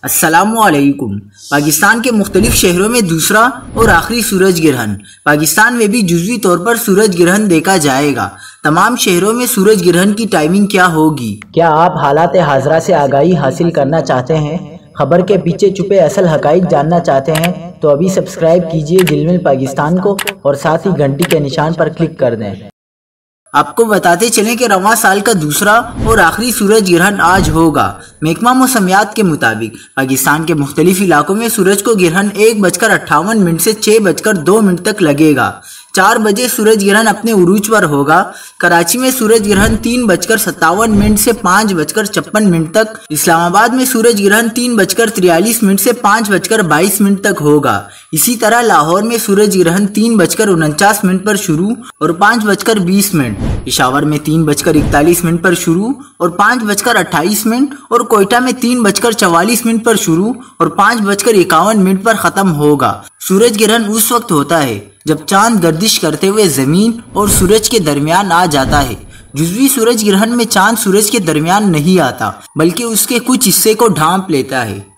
अस्सलामुअलैकुम। पाकिस्तान के मुख्तलिफ शहरों में दूसरा और आखिरी सूरज ग्रहण। पाकिस्तान में भी जुज़वी तौर पर सूरज ग्रहण देखा जाएगा। तमाम शहरों में सूरज ग्रहण की टाइमिंग क्या होगी? क्या आप हालात हाजरा से आगाही हासिल करना चाहते हैं? खबर के पीछे छुपे असल हकाइक जानना चाहते हैं? तो अभी सब्सक्राइब कीजिए जिलमिल पाकिस्तान को और साथ ही घंटी के निशान पर क्लिक कर दें। आपको बताते चलें कि रवां साल का दूसरा और आखिरी सूरज ग्रहण आज होगा। महकमा मौसमियात के मुताबिक पाकिस्तान के मुख्तलिफ इलाकों में सूरज को ग्रहण 1:58 से 6:02 तक लगेगा। 4 बजे सूरज ग्रहण अपने उरूज पर होगा। कराची में सूरज ग्रहण 3:57 से 5:56 तक। इस्लामाबाद में सूरज ग्रहण 3:43 से 5:22 तक होगा। इसी तरह लाहौर में सूरज ग्रहण 3:49 पर शुरू और 5:20। पेशावर में 3:41 पर शुरू और 5:28 और कोयटा में 3:44 पर शुरू और 5:51 पर खत्म होगा। सूरज ग्रहण उस वक्त होता है जब चांद गर्दिश करते हुए जमीन और सूरज के दरमियान आ जाता है। जुज़वी सूरज ग्रहण में चांद सूरज के दरमियान नहीं आता, बल्कि उसके कुछ हिस्से को ढांप लेता है।